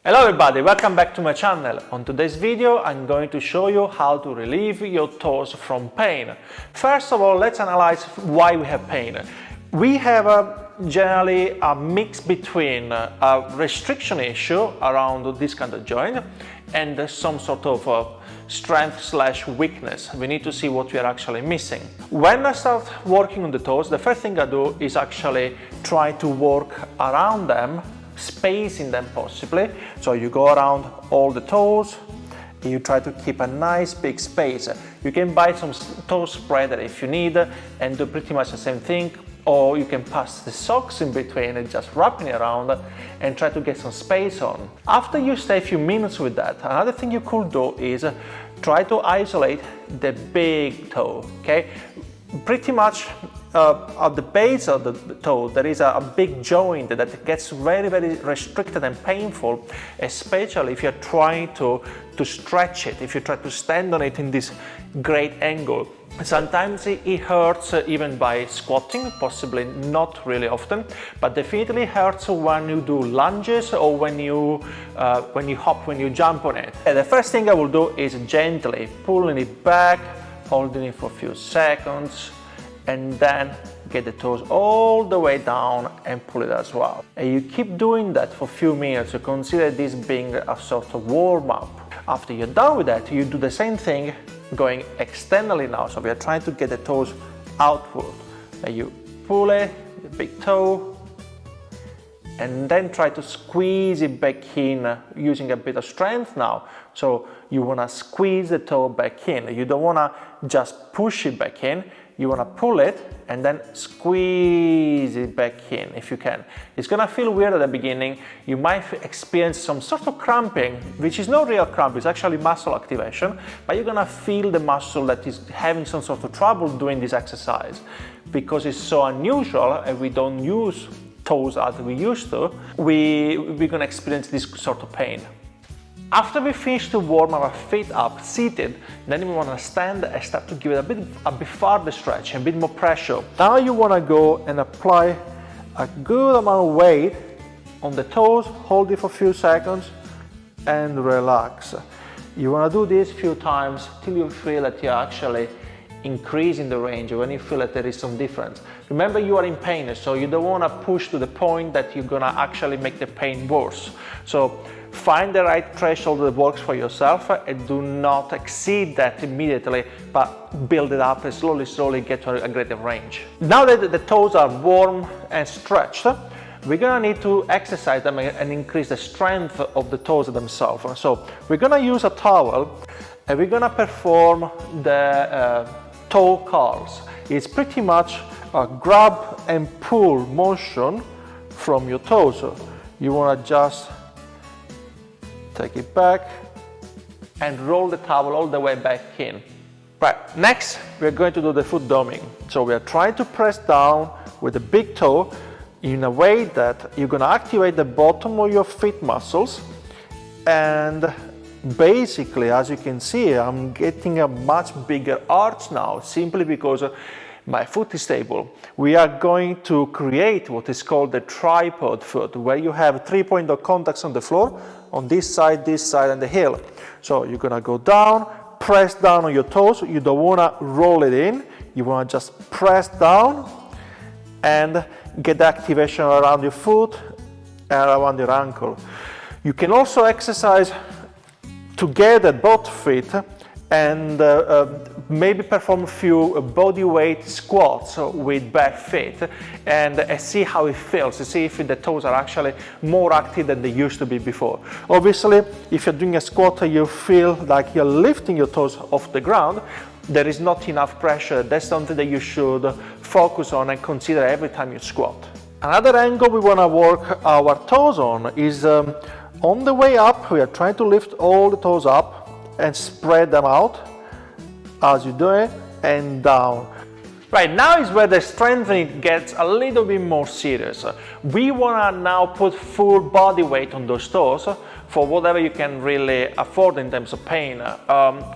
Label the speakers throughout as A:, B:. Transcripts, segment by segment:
A: Hello everybody, welcome back to my channel. On today's video I'm going to show you how to relieve your toes from pain. First of all, let's analyze why we have pain. We have generally a mix between a restriction issue around this kind of joint and some sort of strength/weakness. We need to see what we are actually missing. When I start working on the toes, the first thing I do is actually try to work around them, spacing them possibly. So you go around all the toes, you try to keep a nice big space. You can buy some toe spreader if you need and do pretty much the same thing, or you can pass the socks in between and just wrapping it around and try to get some space on. After you stay a few minutes with that, another thing you could do is try to isolate the big toe, okay? Pretty much at the base of the toe there is a big joint that gets very restricted and painful, especially if you're trying to stretch it, if you try to stand on it in this great angle. Sometimes it hurts even by squatting, possibly not really often, but definitely hurts when you do lunges or when you hop, when you jump on it. And the first thing I will do is gently pulling it back, holding it for a few seconds, and then get the toes all the way down and pull it as well. And you keep doing that for a few minutes. You consider this being a sort of warm-up. After you're done with that, you do the same thing going externally now. So we are trying to get the toes outward. And you pull it, the big toe, and then try to squeeze it back in using a bit of strength now. So you want to squeeze the toe back in. You don't want to just push it back in. You want to pull it and then squeeze it back in if you can. It's going to feel weird at the beginning. You might experience some sort of cramping, which is not real cramp, it's actually muscle activation, but you're going to feel the muscle that is having some sort of trouble doing this exercise. Because it's so unusual and we don't use toes as we used to, we're going to experience this sort of pain. After we finish to warm our feet up seated, then we want to stand and start to give it a bit farther stretch, a bit more pressure. Now you want to go and apply a good amount of weight on the toes, hold it for a few seconds and relax. You want to do this a few times till you feel that you're actually increasing the range, when you feel that there is some difference. Remember, you are in pain, so you don't want to push to the point that you're going to actually make the pain worse. So find the right threshold that works for yourself and do not exceed that immediately, but build it up and slowly get to a greater range. Now that the toes are warm and stretched, we're gonna need to exercise them and increase the strength of the toes themselves. So we're gonna use a towel and we're gonna perform the toe curls. It's pretty much a grab and pull motion from your toes. So you wanna just take it back and roll the towel all the way back in. Right, next we're going to do the foot doming. So we are trying to press down with the big toe in a way that you're going to activate the bottom of your feet muscles, and basically, as you can see, I'm getting a much bigger arch now simply because my foot is stable. We are going to create what is called the tripod foot, where you have 3 points of contacts on the floor, on this side, and the heel. So you're gonna go down, press down on your toes. You don't wanna roll it in. You wanna just press down and get the activation around your foot and around your ankle. You can also exercise together both feet and maybe perform a few body weight squats with bare feet and see how it feels, to see if the toes are actually more active than they used to be before. Obviously, if you're doing a squat, you feel like you're lifting your toes off the ground, there is not enough pressure. That's something that you should focus on and consider every time you squat. Another angle we want to work our toes on is on the way up. We are trying to lift all the toes up and spread them out as you do it, and down. Right, now is where the strengthening gets a little bit more serious. We want to now put full body weight on those toes for whatever you can really afford in terms of pain.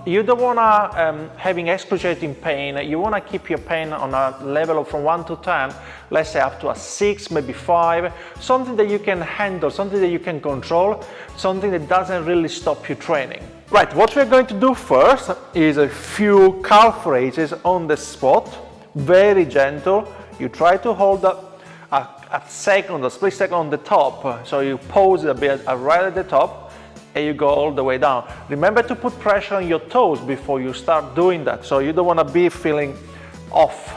A: You don't want to having excruciating pain. You want to keep your pain on a level of from 1 to 10, let's say up to a 6, maybe 5, something that you can handle, something that you can control, something that doesn't really stop you training. Right, what we're going to do first is a few calf raises on the spot. Very gentle. You try to hold a second, a split second on the top. So you pause a bit right at the top and you go all the way down. Remember to put pressure on your toes before you start doing that. So you don't want to be feeling off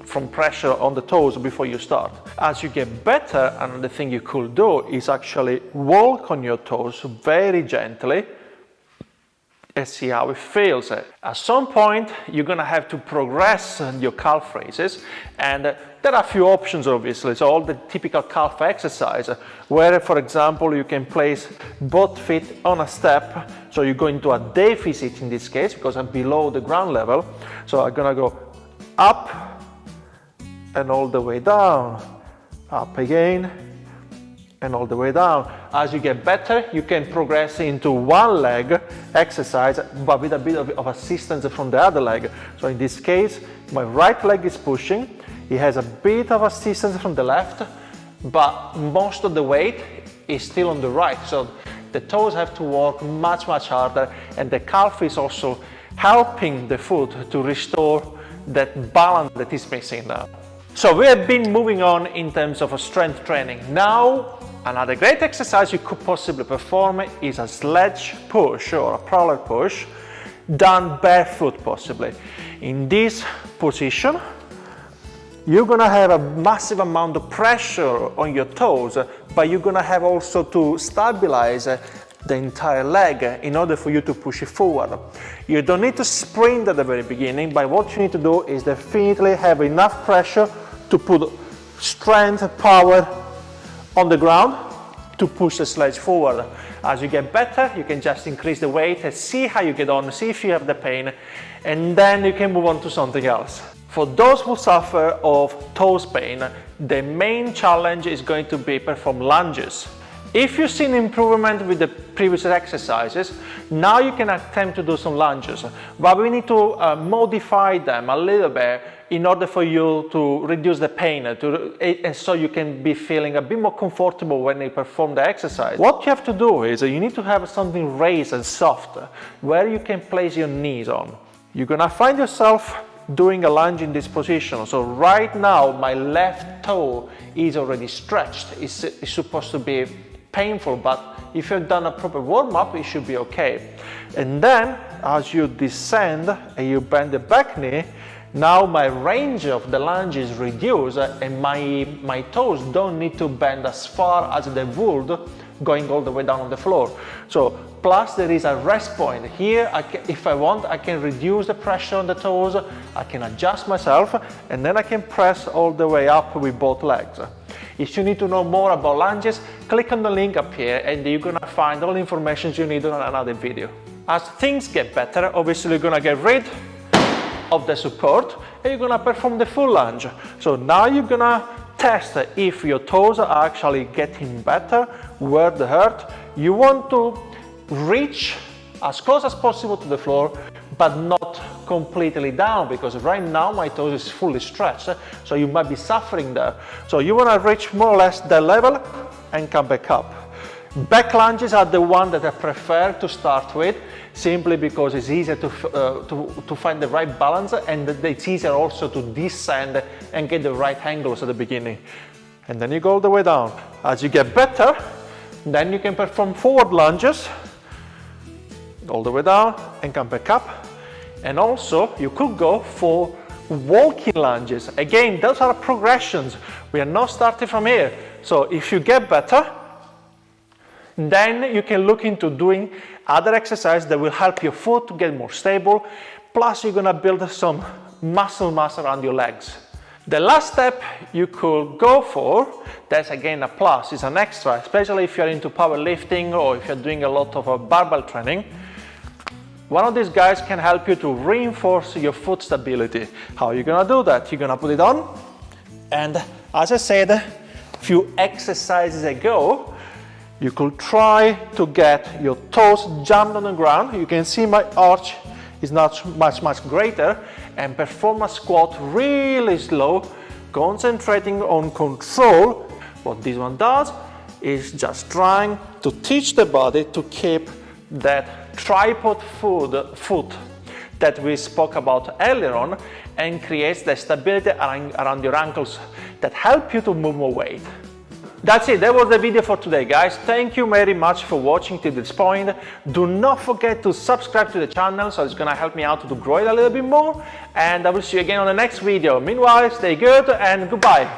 A: from pressure on the toes before you start. As you get better, another thing you could do is actually walk on your toes very gently and see how it feels. At some point, you're gonna have to progress your calf raises, and there are a few options obviously. So all the typical calf exercise, where for example, you can place both feet on a step. So you go into a deficit in this case, because I'm below the ground level. So I'm gonna go up and all the way down, up again, and all the way down. As you get better, you can progress into one leg exercise, but with a bit of assistance from the other leg. So in this case, my right leg is pushing. It has a bit of assistance from the left, but most of the weight is still on the right. So the toes have to work much harder, and the calf is also helping the foot to restore that balance that is missing now. So we have been moving on in terms of strength training. Now, another great exercise you could possibly perform is a sledge push or a prowler push done barefoot possibly. In this position, you're gonna have a massive amount of pressure on your toes, but you're gonna have also to stabilize the entire leg in order for you to push it forward. You don't need to sprint at the very beginning, but what you need to do is definitely have enough pressure to put strength, power on the ground to push the sledge forward. As you get better, you can just increase the weight and see how you get on, see if you have the pain, and then you can move on to something else. For those who suffer of toes pain, the main challenge is going to be perform lunges. If you've seen improvement with the previous exercises, now you can attempt to do some lunges, but we need to modify them a little bit in order for you to reduce the pain, and so you can be feeling a bit more comfortable when you perform the exercise. What you have to do is you need to have something raised and soft where you can place your knees on. You're gonna find yourself doing a lunge in this position. So right now my left toe is already stretched. It's supposed to be painful, but if you've done a proper warm-up, it should be okay. And then as you descend and you bend the back knee, now my range of the lunge is reduced and my toes don't need to bend as far as they would going all the way down on the floor. So plus there is a rest point here. If I want, I can reduce the pressure on the toes, I can adjust myself, and then I can press all the way up with both legs. If you need to know more about lunges, click on the link up here and you're gonna find all the information you need on another video. As things get better, obviously you're gonna get rid of the support and you're gonna perform the full lunge. So now you're gonna test if your toes are actually getting better, where they hurt. You want to reach as close as possible to the floor, but not completely down, because right now my toes is fully stretched, so you might be suffering there. So you want to reach more or less the level and come back up. Back lunges are the one that I prefer to start with, simply because it's easier to find the right balance, and it's easier also to descend and get the right angles at the beginning. And then you go all the way down. As you get better, then you can perform forward lunges all the way down and come back up. And also you could go for walking lunges. Again, those are progressions. We are not starting from here. So if you get better, then you can look into doing other exercises that will help your foot to get more stable. Plus you're gonna build some muscle mass around your legs. The last step you could go for, that's again a plus, is an extra, especially if you're into powerlifting or if you're doing a lot of barbell training. One of these guys can help you to reinforce your foot stability. How are you gonna do that? You're gonna put it on, and as I said a few exercises ago, you could try to get your toes jammed on the ground. You can see my arch is not much greater, and perform a squat really slow, concentrating on control. What this one does is just trying to teach the body to keep that tripod foot that we spoke about earlier on, and creates the stability around your ankles that help you to move more weight. That's it, that was the video for today, guys. Thank you very much for watching to this point. Do not forget to subscribe to the channel, so it's gonna help me out to grow it a little bit more, and I will see you again on the next video. Meanwhile, stay good and goodbye.